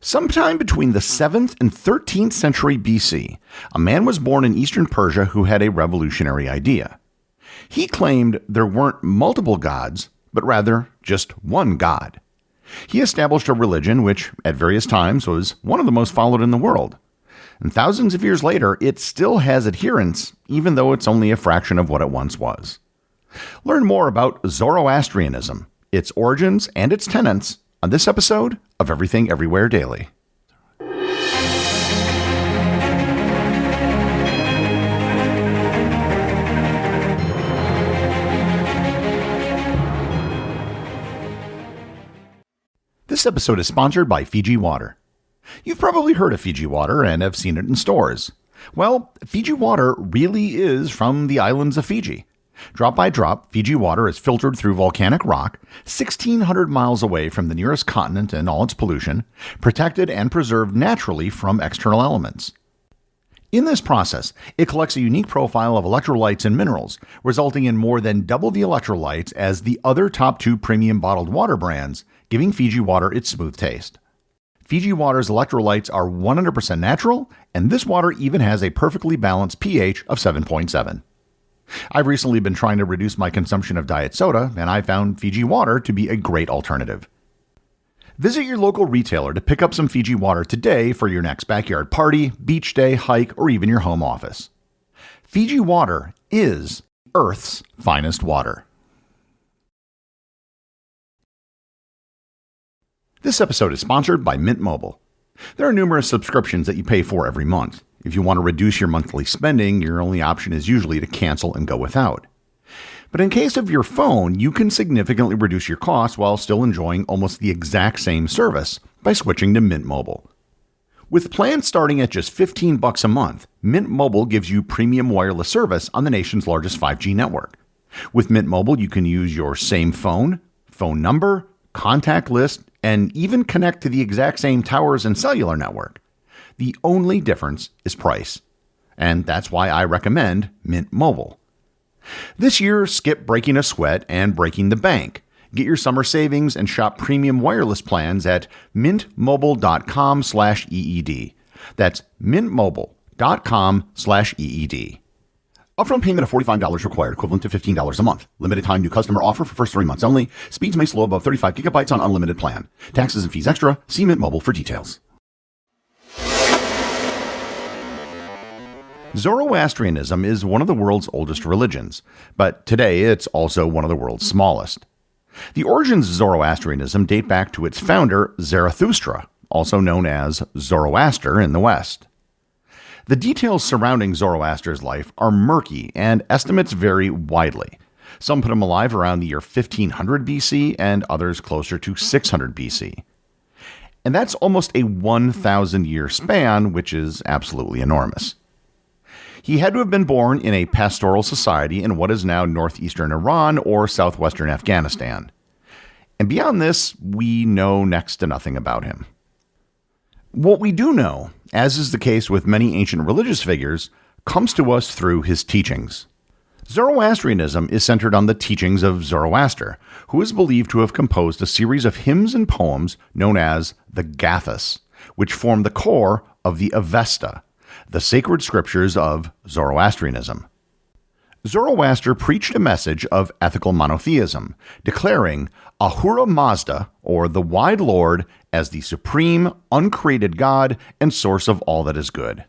Sometime between the 7th and 13th century BC, a man was born in Eastern Persia who had a revolutionary idea. He claimed there weren't multiple gods, but rather just one God. He established a religion which, at various times, was one of the most followed in the world. And thousands of years later, it still has adherents, even though it's only a fraction of what it once was. Learn more about Zoroastrianism, its origins, and its tenets on this episode of Everything Everywhere Daily. This episode is sponsored by Fiji Water. You've probably heard of Fiji Water and have seen it in stores. Well, Fiji Water really is from the islands of Fiji. Drop by drop, Fiji water is filtered through volcanic rock, 1,600 miles away from the nearest continent and all its pollution, protected and preserved naturally from external elements. In this process, it collects a unique profile of electrolytes and minerals, resulting in more than double the electrolytes as the other top two premium bottled water brands, giving Fiji water its smooth taste. Fiji water's electrolytes are 100% natural, and this water even has a perfectly balanced pH of 7.7. I've recently been trying to reduce my consumption of diet soda, and I found Fiji water to be a great alternative. Visit your local retailer to pick up some Fiji water today for your next backyard party, beach day, hike, or even your home office. Fiji water is Earth's finest water. This episode is sponsored by Mint Mobile. There are numerous subscriptions that you pay for every month. If you want to reduce your monthly spending, your only option is usually to cancel and go without. But in case of your phone, you can significantly reduce your costs while still enjoying almost the exact same service by switching to Mint Mobile. With plans starting at just $15 a month, Mint Mobile gives you premium wireless service on the nation's largest 5G network. With Mint Mobile, you can use your same phone number, contact list, and even connect to the exact same towers and cellular network. The only difference is price. And that's why I recommend Mint Mobile. This year, skip breaking a sweat and breaking the bank. Get your summer savings and shop premium wireless plans at mintmobile.com/EED. That's mintmobile.com/EED. Upfront payment of $45 required, equivalent to $15 a month. Limited time new customer offer for first 3 months only. Speeds may slow above 35 gigabytes on unlimited plan. Taxes and fees extra. See Mint Mobile for details. Zoroastrianism is one of the world's oldest religions, but today it's also one of the world's smallest. The origins of Zoroastrianism date back to its founder, Zarathustra, also known as Zoroaster in the West. The details surrounding Zoroaster's life are murky and estimates vary widely. Some put him alive around the year 1500 BC and others closer to 600 BC. And that's almost a 1,000-year span, which is absolutely enormous. He had to have been born in a pastoral society in what is now northeastern Iran or southwestern Afghanistan. And beyond this, we know next to nothing about him. What we do know, as is the case with many ancient religious figures, comes to us through his teachings. Zoroastrianism is centered on the teachings of Zoroaster, who is believed to have composed a series of hymns and poems known as the Gathas, which form the core of the Avesta, the sacred scriptures of Zoroastrianism. Zoroaster preached a message of ethical monotheism, declaring Ahura Mazda, or the Wide Lord, as the supreme, uncreated God and source of all that is good.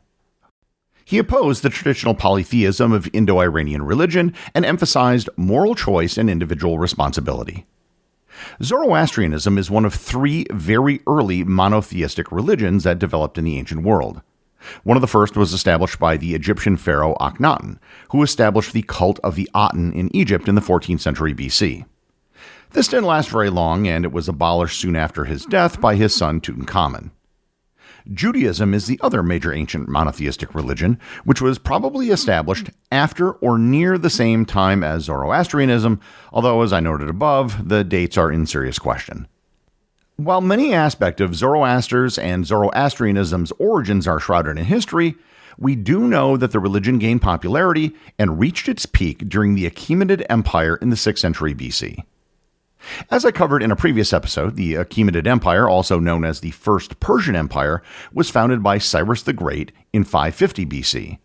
He opposed the traditional polytheism of Indo-Iranian religion and emphasized moral choice and individual responsibility. Zoroastrianism is one of 3 very early monotheistic religions that developed in the ancient world. One of the first was established by the Egyptian pharaoh Akhenaten, who established the cult of the Aten in Egypt in the 14th century BC. This didn't last very long, and it was abolished soon after his death by his son Tutankhamun. Judaism is the other major ancient monotheistic religion, which was probably established after or near the same time as Zoroastrianism, although, as I noted above, the dates are in serious question. While many aspects of Zoroaster's and Zoroastrianism's origins are shrouded in history, we do know that the religion gained popularity and reached its peak during the Achaemenid Empire in the 6th century BC. As I covered in a previous episode, the Achaemenid Empire, also known as the First Persian Empire, was founded by Cyrus the Great in 550 BC.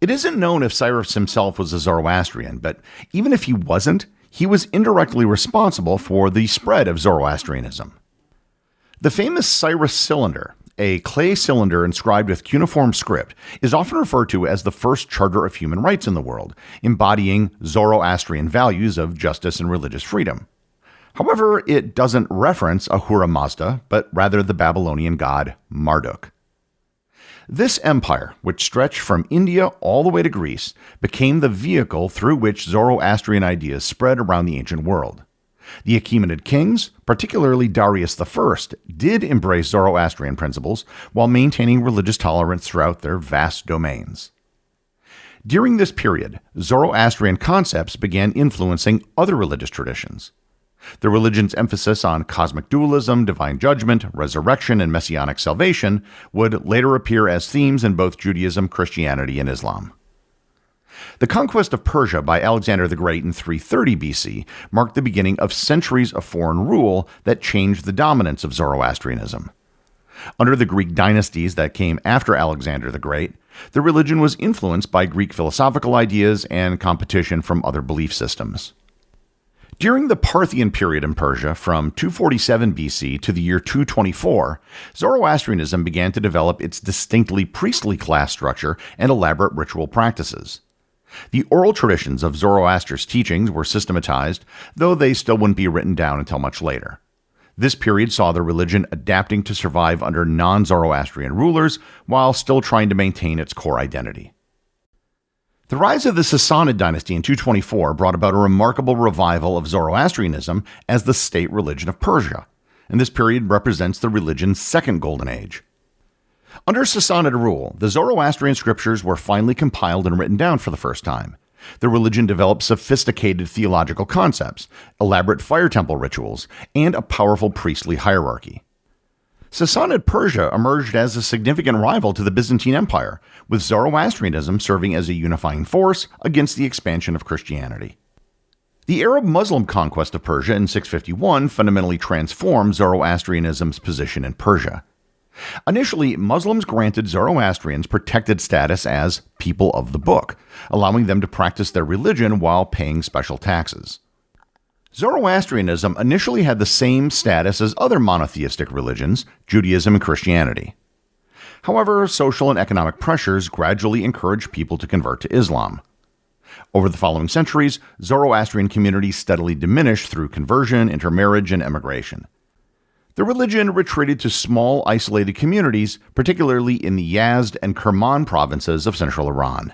It isn't known if Cyrus himself was a Zoroastrian, but even if he wasn't, he was indirectly responsible for the spread of Zoroastrianism. The famous Cyrus cylinder, a clay cylinder inscribed with cuneiform script, is often referred to as the first charter of human rights in the world, embodying Zoroastrian values of justice and religious freedom. However, it doesn't reference Ahura Mazda, but rather the Babylonian god Marduk. This empire, which stretched from India all the way to Greece, became the vehicle through which Zoroastrian ideas spread around the ancient world. The Achaemenid kings, particularly Darius I, did embrace Zoroastrian principles while maintaining religious tolerance throughout their vast domains. During this period, Zoroastrian concepts began influencing other religious traditions. The religion's emphasis on cosmic dualism, divine judgment, resurrection, and messianic salvation would later appear as themes in both Judaism, Christianity, and Islam. The conquest of Persia by Alexander the Great in 330 BC marked the beginning of centuries of foreign rule that changed the dominance of Zoroastrianism. Under the Greek dynasties that came after Alexander the Great, the religion was influenced by Greek philosophical ideas and competition from other belief systems. During the Parthian period in Persia, from 247 BC to the year 224, Zoroastrianism began to develop its distinctly priestly class structure and elaborate ritual practices. The oral traditions of Zoroaster's teachings were systematized, though they still wouldn't be written down until much later. This period saw the religion adapting to survive under non-Zoroastrian rulers while still trying to maintain its core identity. The rise of the Sassanid dynasty in 224 brought about a remarkable revival of Zoroastrianism as the state religion of Persia, and this period represents the religion's second golden age. Under Sassanid rule, the Zoroastrian scriptures were finally compiled and written down for the first time. The religion developed sophisticated theological concepts, elaborate fire temple rituals, and a powerful priestly hierarchy. Sassanid Persia emerged as a significant rival to the Byzantine Empire, with Zoroastrianism serving as a unifying force against the expansion of Christianity. The Arab-Muslim conquest of Persia in 651 fundamentally transformed Zoroastrianism's position in Persia. Initially, Muslims granted Zoroastrians protected status as people of the book, allowing them to practice their religion while paying special taxes. Zoroastrianism initially had the same status as other monotheistic religions, Judaism and Christianity. However, social and economic pressures gradually encouraged people to convert to Islam. Over the following centuries, Zoroastrian communities steadily diminished through conversion, intermarriage, and emigration. The religion retreated to small, isolated communities, particularly in the Yazd and Kerman provinces of central Iran.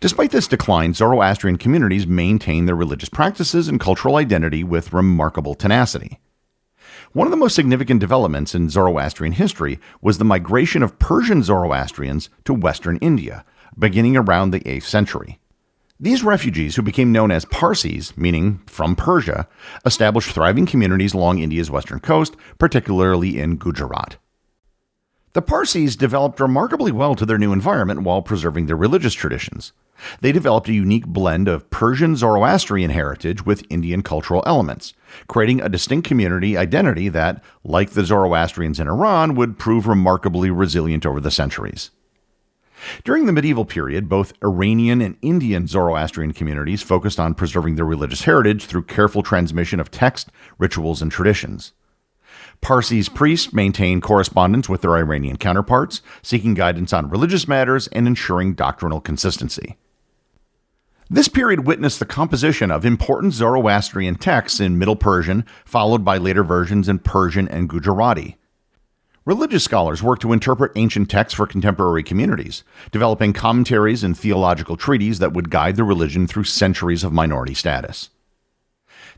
Despite this decline, Zoroastrian communities maintained their religious practices and cultural identity with remarkable tenacity. One of the most significant developments in Zoroastrian history was the migration of Persian Zoroastrians to Western India, beginning around the 8th century. These refugees, who became known as Parsis, meaning from Persia, established thriving communities along India's western coast, particularly in Gujarat. The Parsis developed remarkably well to their new environment while preserving their religious traditions. They developed a unique blend of Persian Zoroastrian heritage with Indian cultural elements, creating a distinct community identity that, like the Zoroastrians in Iran, would prove remarkably resilient over the centuries. During the medieval period, both Iranian and Indian Zoroastrian communities focused on preserving their religious heritage through careful transmission of text, rituals, and traditions. Parsis priests maintained correspondence with their Iranian counterparts, seeking guidance on religious matters and ensuring doctrinal consistency. This period witnessed the composition of important Zoroastrian texts in Middle Persian, followed by later versions in Persian and Gujarati. Religious scholars worked to interpret ancient texts for contemporary communities, developing commentaries and theological treatises that would guide the religion through centuries of minority status.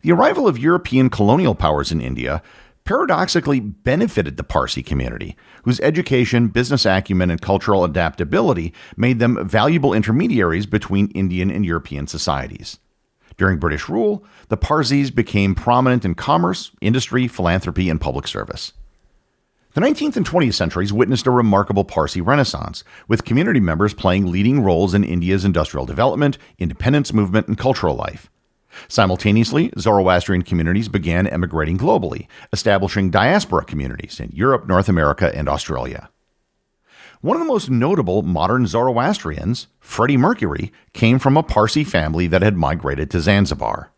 The arrival of European colonial powers in India paradoxically benefited the Parsi community, whose education, business acumen, and cultural adaptability made them valuable intermediaries between Indian and European societies. During British rule, the Parsis became prominent in commerce, industry, philanthropy, and public service. The 19th and 20th centuries witnessed a remarkable Parsi renaissance, with community members playing leading roles in India's industrial development, independence movement, and cultural life. Simultaneously, Zoroastrian communities began emigrating globally, establishing diaspora communities in Europe, North America, and Australia. One of the most notable modern Zoroastrians, Freddie Mercury, came from a Parsi family that had migrated to Zanzibar.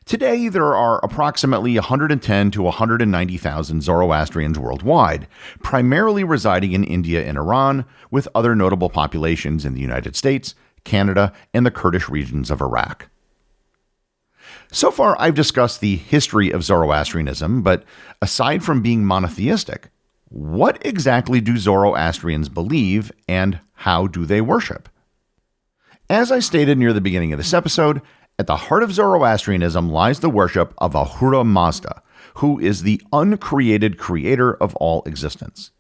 Today, there are approximately 110 to 190,000 Zoroastrians worldwide, primarily residing in India and Iran, with other notable populations in the United States, Canada, and the Kurdish regions of Iraq. So far, I've discussed the history of Zoroastrianism, but aside from being monotheistic, what exactly do Zoroastrians believe and how do they worship? As I stated near the beginning of this episode, at the heart of Zoroastrianism lies the worship of Ahura Mazda, who is the uncreated creator of all existence.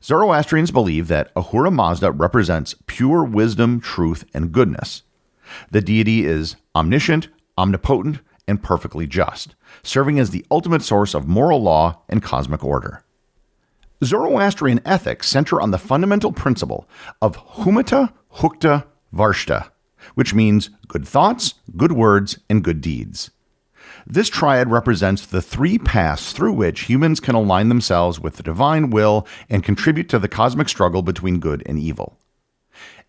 Zoroastrians believe that Ahura Mazda represents pure wisdom, truth, and goodness. The deity is omniscient, omnipotent, and perfectly just, serving as the ultimate source of moral law and cosmic order. Zoroastrian ethics center on the fundamental principle of humata, hukta, varshta, which means good thoughts, good words, and good deeds. This triad represents the three paths through which humans can align themselves with the divine will and contribute to the cosmic struggle between good and evil.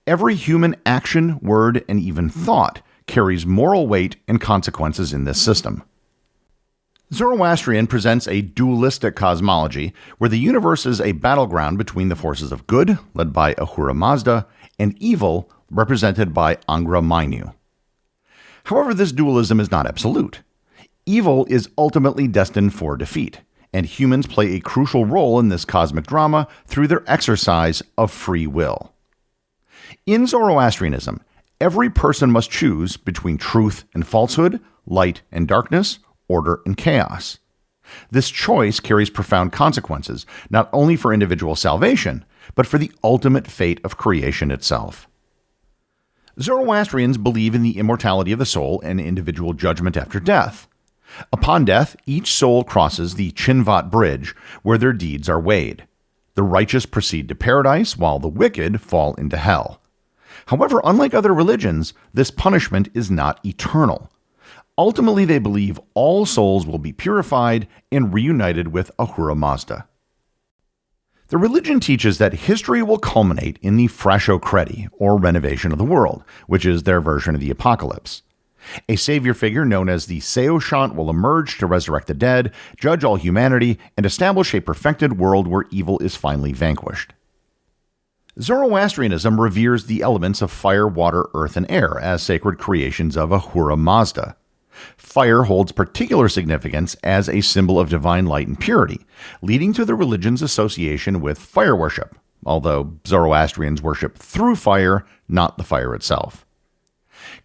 Every human action, word, and even thought carries moral weight and consequences in this system. Zoroastrian presents a dualistic cosmology where the universe is a battleground between the forces of good, led by Ahura Mazda, and evil, represented by Angra Mainyu. However, this dualism is not absolute. Evil is ultimately destined for defeat, and humans play a crucial role in this cosmic drama through their exercise of free will. In Zoroastrianism, every person must choose between truth and falsehood, light and darkness, order and chaos. This choice carries profound consequences, not only for individual salvation, but for the ultimate fate of creation itself. Zoroastrians believe in the immortality of the soul and individual judgment after death. Upon death, each soul crosses the Chinvat bridge, where their deeds are weighed. The righteous proceed to paradise, while the wicked fall into hell. However, unlike other religions, this punishment is not eternal. Ultimately, they believe all souls will be purified and reunited with Ahura Mazda. The religion teaches that history will culminate in the Frasho Credi, or renovation of the world, which is their version of the apocalypse. A savior figure known as the Seoshant will emerge to resurrect the dead, judge all humanity, and establish a perfected world where evil is finally vanquished. Zoroastrianism reveres the elements of fire, water, earth, and air as sacred creations of Ahura Mazda. Fire holds particular significance as a symbol of divine light and purity, leading to the religion's association with fire worship, although Zoroastrians worship through fire, not the fire itself.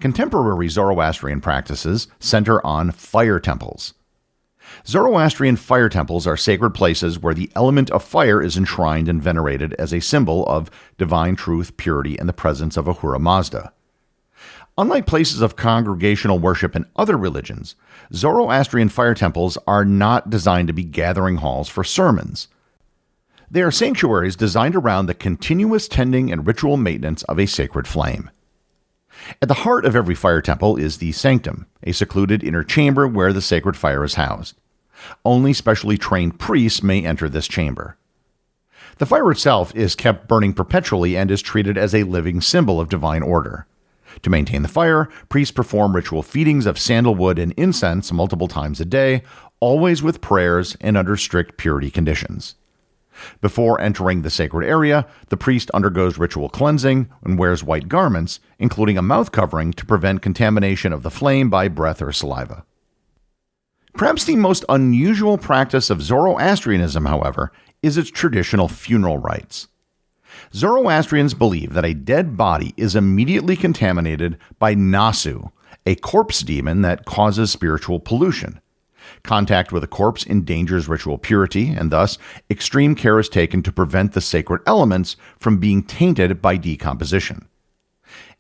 Contemporary Zoroastrian practices center on fire temples. Zoroastrian fire temples are sacred places where the element of fire is enshrined and venerated as a symbol of divine truth, purity, and the presence of Ahura Mazda. Unlike places of congregational worship in other religions, Zoroastrian fire temples are not designed to be gathering halls for sermons. They are sanctuaries designed around the continuous tending and ritual maintenance of a sacred flame. At the heart of every fire temple is the sanctum, a secluded inner chamber where the sacred fire is housed. Only specially trained priests may enter this chamber. The fire itself is kept burning perpetually and is treated as a living symbol of divine order. To maintain the fire, priests perform ritual feedings of sandalwood and incense multiple times a day, always with prayers and under strict purity conditions. Before entering the sacred area, the priest undergoes ritual cleansing and wears white garments, including a mouth covering to prevent contamination of the flame by breath or saliva. Perhaps the most unusual practice of Zoroastrianism, however, is its traditional funeral rites. Zoroastrians believe that a dead body is immediately contaminated by Nasu, a corpse demon that causes spiritual pollution. Contact with a corpse endangers ritual purity, and thus extreme care is taken to prevent the sacred elements from being tainted by decomposition.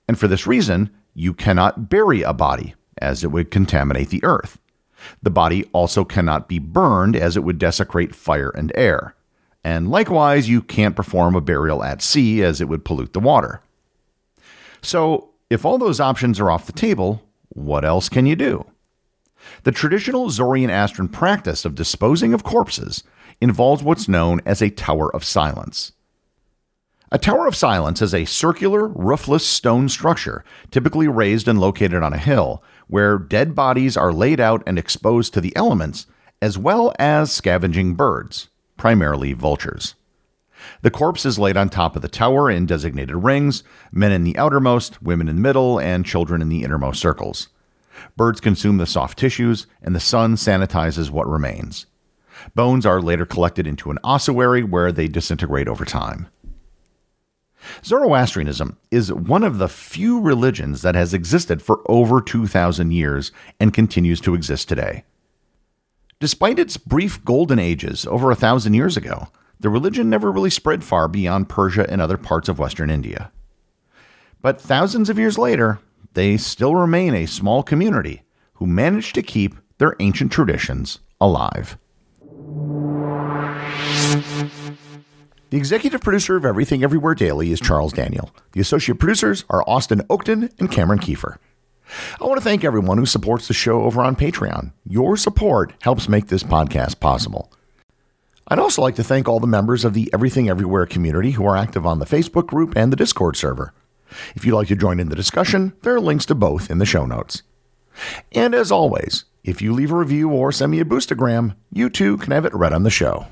And for this reason, you cannot bury a body, as it would contaminate the earth. The body also cannot be burned, as it would desecrate fire and air. And likewise, you can't perform a burial at sea, as it would pollute the water. So, if all those options are off the table, what else can you do? The traditional Zoroastrian practice of disposing of corpses involves what's known as a Tower of Silence. A Tower of Silence is a circular, roofless stone structure, typically raised and located on a hill, where dead bodies are laid out and exposed to the elements, as well as scavenging birds, primarily vultures. The corpse is laid on top of the tower in designated rings, men in the outermost, women in the middle, and children in the innermost circles. Birds consume the soft tissues, and the sun sanitizes what remains. Bones are later collected into an ossuary where they disintegrate over time. Zoroastrianism is one of the few religions that has existed for over 2,000 years and continues to exist today. Despite its brief golden ages over 1,000 years ago, the religion never really spread far beyond Persia and other parts of Western India. But thousands of years later, they still remain a small community who managed to keep their ancient traditions alive. The executive producer of Everything Everywhere Daily is Charles Daniel. The associate producers are Austin Oetken and Cameron Kieffer. I want to thank everyone who supports the show over on Patreon. Your support helps make this podcast possible. I'd also like to thank all the members of the Everything Everywhere community who are active on the Facebook group and the Discord server. If you'd like to join in the discussion, there are links to both in the show notes. And as always, if you leave a review or send me a boostagram, you too can have it read on the show.